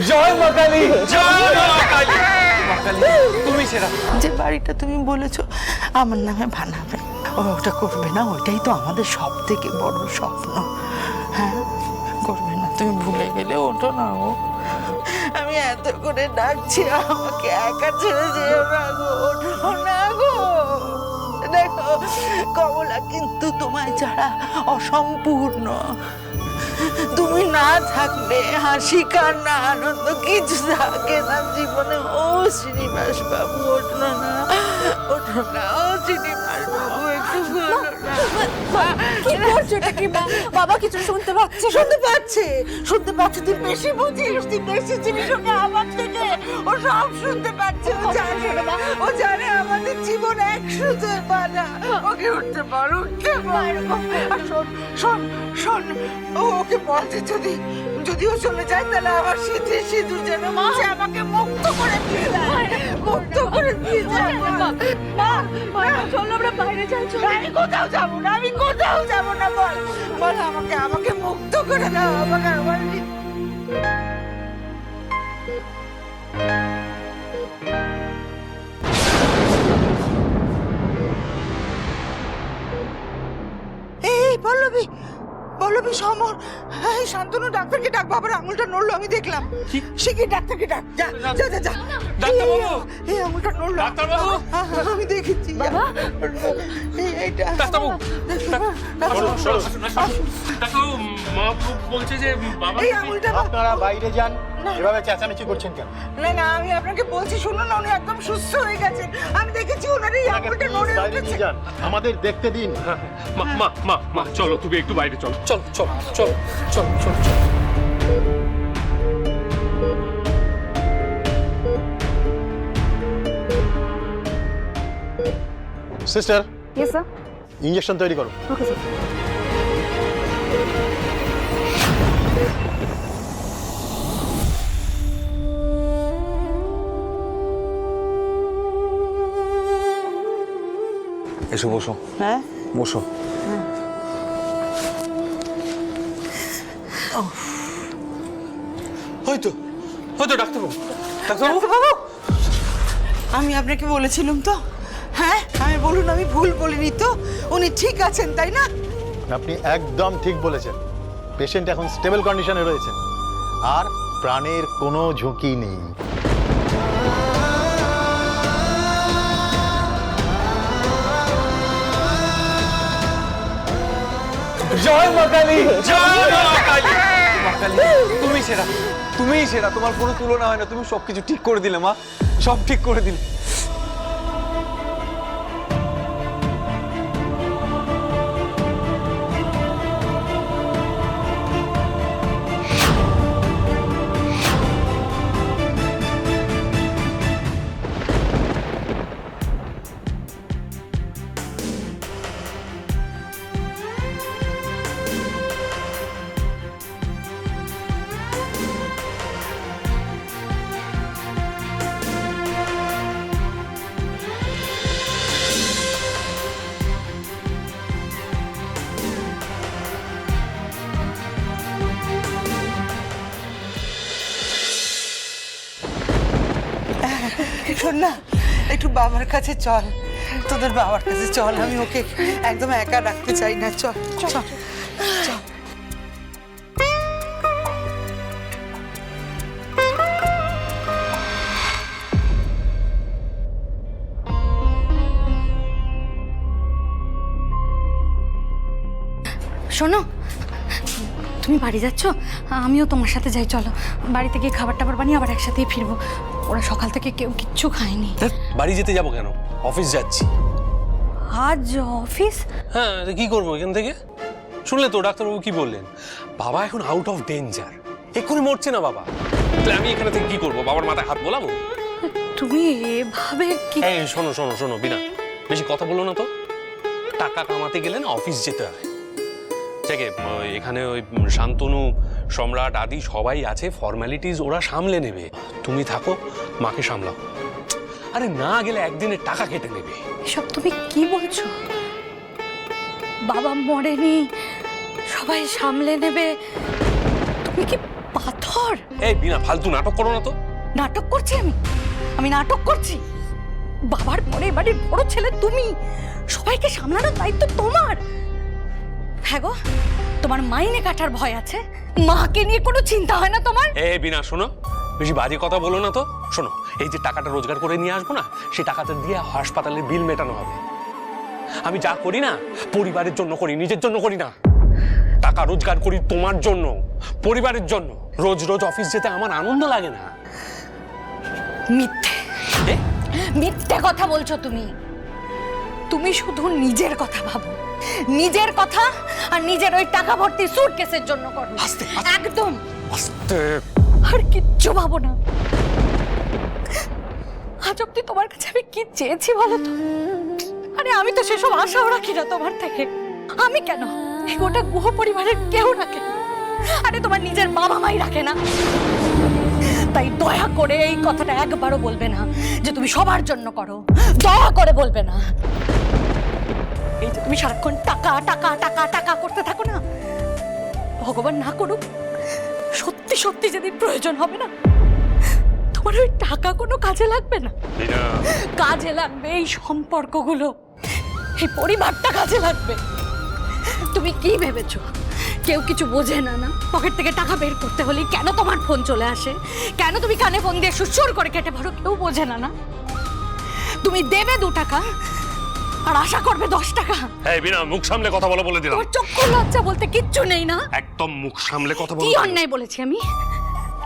জয় মা কালী, জয় মা কালী। মা কালী তুমি সেরা। যে বাড়িটা তুমি বলেছো আমার নামে বানাবে, ওটা করবে না? ওইটাই তো আমাদের সব থেকে বড় স্বপ্ন। হ্যাঁ, করবে না? তুমি ভুলে গেলে? ওঠো না। আমি এত করে ডাকছি, আমাকে একা ছেড়ে যেও না গো, ওঠো না গো। দেখো কমলা কিন্তু তোমায় ছাড়া অসম্পূর্ণ। তুমি না থাকলে হাসি কান্না আনন্দ কিছু থাকে না জীবনে। ও শ্রীনিবাস বাবু, ওঠো না, ওঠো না। ও শ্রীনিবাস বাবু, একটু বলো না। কি করছো এটা কি? বাবা কিছু শুনতে পাচ্ছে? শুনতে পাচ্ছে, শুনতে পাচ্ছে। তুই বেশি বুঝিস, তুই বেশি চিনিস ওকে আমার থেকে। ও সব শুনতে পাচ্ছে। ও জানে, ও জানে আমাদের জীবন এক সুতোয় বাঁধা। ওকে উঠতে পার, উঠতে পার। আর শোন শোন শোন, ওকে বলছে যদি যদি ও চলে যায় তাহলে আমার সিঁথির সিঁদুর যেন মুছে আমাকে মুক্ত করে দিয়ে দেয়, মুক্ত করে দিয়ে যায়। মা চলো আমরা বাইরে যাই। চলো। আমি কোথাও যাবো না, আমি কোথাও যাবো না। বল বল, আমাকে আমাকে মুক্ত করে দাও, আমাকে আমার এই পল্লবী, পল্লবী সমর, এই শান্তনু ডাক্তারকে ডাক। বাবার আঙুলটা নড়লো, আমি দেখলাম। শিগগির ডাক্তারকে ডাক, যা যা যা যা। ডাক্তারবাবু! এই আঙুলটা নড়লো। ডাক্তারবাবু! আমি দেখেছি। বাবা! এইটা ডাক্তারবাবু, ডাক্তারবাবু, মা বলছে যে বাবা। এই আঙুলটা আপনারা বাইরে যান, এভাবে চেঁচামেচি করছেন কেন? না না, আমি আপনাকে বলছি শুনুন না, উনি একদম সুস্থ হয়ে গেছেন। আমি দেখেছি ওনার এই আঙুলটা নড়ে বাইরে উঠেছে। নিয়ে যান, আমাদের দেখতে দিন। মা মা মা মা চলো, তুমি একটু বাইরে চলো। চল চল চল চল চল চল। Sister, yes sir. ইঞ্জেকশন তৈরি করো। Okay sir. এসো বসো, হ্যাঁ, বসো। হয়তো হয়তো ডাক্তারবাবু, ডাক্তারবাবু। বাবু, আমি আপনাকে বলেছিলাম তো। হ্যাঁ, আমি বলুন, আমি ভুল বলিনি তো? উনি ঠিক আছেন তাই না? আপনি একদম ঠিক বলেছেন। পেশেন্ট এখন স্টেবল কন্ডিশনে রয়েছে আর প্রাণের কোনো ঝুঁকি নেই। জয় মা কালী, জয় মা কালী। মা কালী তুমি সেরা, তুমিই সেরা, তোমার কোনো তুলনা হয় না। তুমি সবকিছু ঠিক করে দিলে মা, সব ঠিক করে দিলে। শোন না, একটু বাবার কাছে চল, তোদের বাবার কাছে চল। আমি ওকে একদম একা রাখতে চাই না। চল চল চল। শোনো, তুমি বাড়ি যাচ্ছ, আমিও তোমার সাথে যাই। চলো, বাড়িতে গিয়ে খাবার টাবার বানিয়ে আবার একসাথেই ফিরবো। ওরা সকাল থেকে কেউ কিচ্ছু খায়নি। বাড়ি যেতে যাবো কেন? অফিস যাচ্ছি। আজ অফিস? হ্যাঁ, তো কি করবো এখান থেকে? শুনলে তো ডাক্তারবাবু কি বললেন? বাবা এখন আউট অফ ডেঞ্জার, এক্ষুনি মরছে না বাবা। তাহলে আমি এখানে থেকে কি করবো? বাবার মাথায় হাত বোলাবো? তুমি এভাবে কি? এই শোনো শোনো শোনো বিনা, বেশি কথা বলো না তো। টাকা কামাতে গেলে না অফিস যেতে হয়। ঠিক এখানে ওই শান্তনু, সম্রাট আদি সবাই আছে, ফর্মালিটিস ওরা সামলে নেবে। তুমি থাকো, মাকে সামলাও। আরে না গেলে একদিনের টাকা কেটে নেবে। এসব তুমি কি বলছো? বাবা মরেনি, সবাই সামলে নেবে? তুমি কি পাথর কর। এই বিনা ফালতু নাটক করো না তো। নাটক করছি আমি নাটক করছি? বাবার পরে বাড়ির বড় ছেলে তুমি, সবাইকে সামলানোর দায়িত্ব তোমার। হ্যাঁ গো, তোমার মাইনে কাটার ভয় আছে, মাকে নিয়ে কোনো চিন্তা হয় না তোমার? এই বিনা শোনো, বেশি বাজে কথা বলো না তো। শোনো, এই যে টাকাটা রোজগার করে নিয়ে আসবো না, সেই টাকাটা দিয়ে হাসপাতালের বিল মেটানো হবে। আমি যা করি না পরিবারের জন্য করি, নিজের জন্য করি না। টাকা রোজগার করি তোমার জন্য, পরিবারের জন্য। রোজ রোজ অফিস যেতে আমার আনন্দ লাগে না। মিথ্যে মিথ্যে কথা বলছো তুমি। তুমি শুধু নিজের কথা ভাবো, নিজের কথা, আর নিজের ওই টাকা ভর্তি সুটকেসের জন্য করো। একদম আস্তে। আর কিচ্ছু ভাবো না। আজ অব্দি তোমার কাছে আমি কি চেয়েছি বলো তো? আরে আমি তো সেসব আশাও রাখি না তোমার থেকে। আমি কেন, এই গোটা গুহ পরিবারের কেউ রাখে না। আরে তোমার নিজের বাবা মাই রাখে না। তাই দয়া করে এই কথাটা একবারও বলবে না যে তুমি সবার জন্য করো। দয়া করে বলবে না। এই যে তুমি সারাক্ষণ টাকা টাকা টাকা টাকা করতে থাকো না, ভগবান না করুক সত্যি সত্যি যেদিন প্রয়োজন হবে না, তোমার ওই টাকা কোনো কাজে লাগবে না। কাজে লাগবে এই সম্পর্কগুলো, এই পরিবারটা কাজে লাগবে। তুমি কি ভেবেছো কেউ কিছু বোঝে না? না, পকেট থেকে টাকা বের করতে হলে কেন তোমার ফোন চলে আসে, কেন তুমি কানে ফোন দিয়ে সুর করে কেটে ভরো, কেউ বোঝে না। না, তুমি দেবে 2 টাকা আর আশা করবে 10 টাকা। এই বিনা, মুখ সামলে কথা বলো বলে দিলাম। তোমার চক্ষু লজ্জা বলতে কিচ্ছু নেই না? একদম মুখ সামলে কথা বলো। কি অন্যায় বলেছি আমি?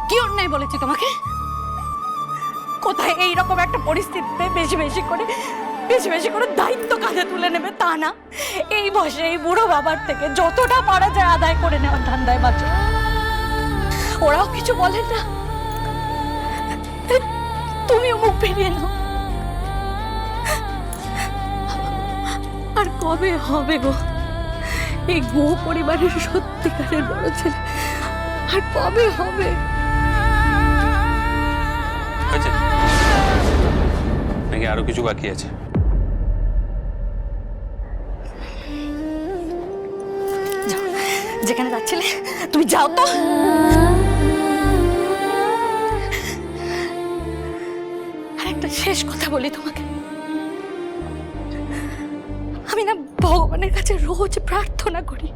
কি অন্যায় বলেছি তোমাকে? কোথায় এইরকম একটা পরিস্থিতিতে বেশি বেশি করে দায়িত্ব কাঁধে তুলে নেবে তা না, এই বয়সে এই বুড়ো বাবার থেকে যতটা পারা যায় আদায় করে নেওয়ার ধান্দায় বাঁচো। ওরাও কিছু বলে না, তুমিও মুখ ফিরিয়ে নাও। আর কবে হবে গো এই গুহ পরিবারের সত্যিকারের বড় ছেলে? আর কবে হবে? হয়েছে নাকি আরো কিছু বাকি আছে? যাও, যেখানে যাচ্ছিলে তুমি যাও তো। আর একটা শেষ কথা বলি তোমাকে, আমি না ভগবানের কাছে রোজ প্রার্থনা করি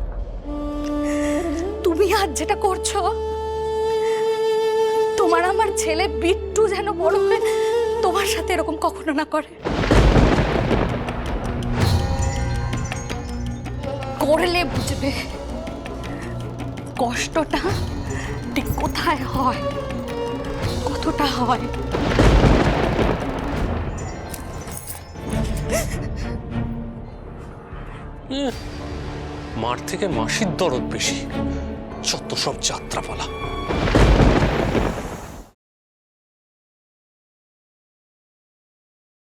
তুমি আজ যেটা করছো, তোমার আমার ছেলে বিট্টু যেন বড় হয়ে তোমার সাথে এরকম কখনো না করে। করলে বুঝবে কষ্টটা ঠিক কোথায় হয়, কতটা হয়। মার থেকে মাসির দরদ বেশি, যত সব যাত্রাপালা।